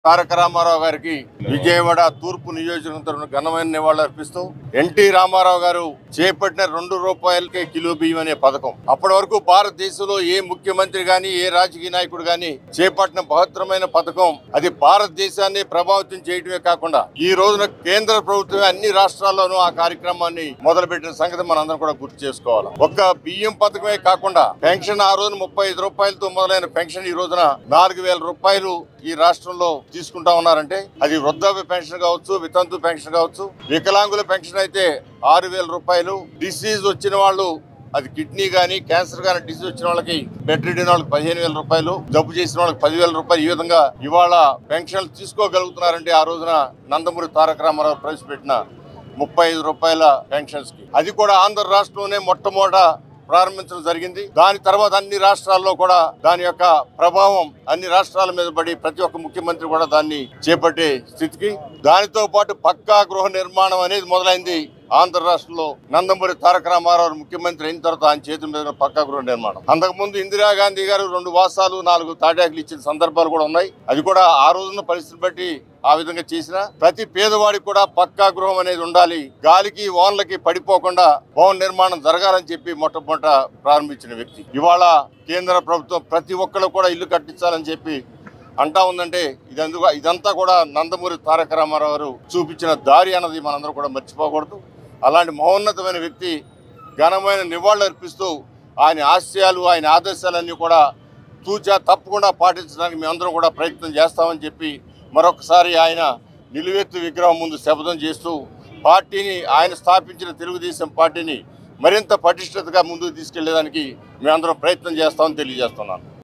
తారక రామారావు గారికి విజయవాడ తూర్పు నియోజకవర్గం ఘనమైన నివాళులర్పిస్తూ ఎన్టీ రామారావు గారు చేపట్టిన ₹2 కిలో బియ్యం అనే పథకం అప్పటి వరకు భారతదేశంలో ఏ ముఖ్యమంత్రి గాని ఏ రాజకీయ నాయకుడు గాని చేపట్టిన బృహత్తరమైన పథకం. అది భారతదేశాన్ని ప్రభావితం చేయడమే కాకుండా ఈ రోజున కేంద్ర ప్రభుత్వం అన్ని రాష్ట్రాల్లోనూ ఆ కార్యక్రమాన్ని మొదలుపెట్టిన సంగతి మనందరం కూడా గుర్తు చేసుకోవాలి. ఒక్క బియ్యం పథకమే కాకుండా పెన్షన్ ఆ రోజున ₹35తో మొదలైన పెన్షన్ ఈ రోజున ₹4000 ఈ రాష్ట్రంలో తీసుకుంటా ఉన్నారంటే అది వృద్ధాప్య పెన్షన్ కావచ్చు, వితంతు పెన్షన్ కావచ్చు, వికలాంగుల పెన్షన్ అయితే ₹6000. డిసీజ్ వచ్చిన వాళ్ళు అది కిడ్నీ గానీ క్యాన్సర్ గానీ డిసీజ్ వచ్చిన వాళ్ళకి బెడ్ రిడిన వాళ్ళకి ₹15,000, జబ్బు చేసిన వాళ్ళకి ₹10,000 ఈ విధంగా ఇవాళ పెన్షన్లు తీసుకోగలుగుతున్నారంటే ఆ రోజున నందమూరి తారక రామారావు ప్రవేశపెట్టిన ₹35 పెన్షన్స్ కి అది కూడా ఆంధ్ర రాష్ట్రంలోనే మొట్టమొదట ప్రారంభించడం జరిగింది. దాని తర్వాత అన్ని రాష్ట్రాల్లో కూడా దాని యొక్క ప్రభావం అన్ని రాష్ట్రాల మీద పడి ప్రతి ఒక్క ముఖ్యమంత్రి కూడా దాన్ని చేపట్టే స్థితికి, దానితో పాటు పక్కా గృహ నిర్మాణం అనేది మొదలైంది ఆంధ్ర రాష్ట్రంలో. నందమూరి తారక రామారావు ముఖ్యమంత్రి అయిన తర్వాత ఆయన చేతుల మీద పక్కా గృహ నిర్మాణం. అంతకుముందు ఇందిరాగాంధీ గారు 2 వాసాలు 4 తాటాకులు ఇచ్చిన సందర్భాలు కూడా ఉన్నాయి. అది కూడా ఆ రోజున పరిస్థితిని బట్టి ఆ విధంగా చేసిన ప్రతి పేదవాడికి కూడా పక్కా గృహం అనేది ఉండాలి, గాలికి వానలకి పడిపోకుండా భవన నిర్మాణం జరగాలని చెప్పి మొట్టమొదట ప్రారంభించిన వ్యక్తి. ఇవాళ కేంద్ర ప్రభుత్వం ప్రతి ఒక్కరు కూడా ఇల్లు కట్టించాలని చెప్పి అంటా ఉందంటే ఇదంతా కూడా నందమూరి తారక రామారావు గారు చూపించిన దారి అన్నది మనందరూ కూడా మర్చిపోకూడదు. అలాంటి మహోన్నతమైన వ్యక్తి ఘనమైన నివాళులు అర్పిస్తూ ఆయన ఆశయాలు ఆయన ఆదర్శాలన్నీ కూడా తూచా తప్పకుండా పాటించడానికి మేమందరం కూడా ప్రయత్నం చేస్తామని చెప్పి మరొకసారి ఆయన నిలువెత్తు విగ్రహం ముందు శపథం చేస్తూ పార్టీని ఆయన స్థాపించిన తెలుగుదేశం పార్టీని మరింత పటిష్టతగా ముందుకు తీసుకెళ్లేదానికి మేమందరం ప్రయత్నం చేస్తామని తెలియజేస్తున్నాను.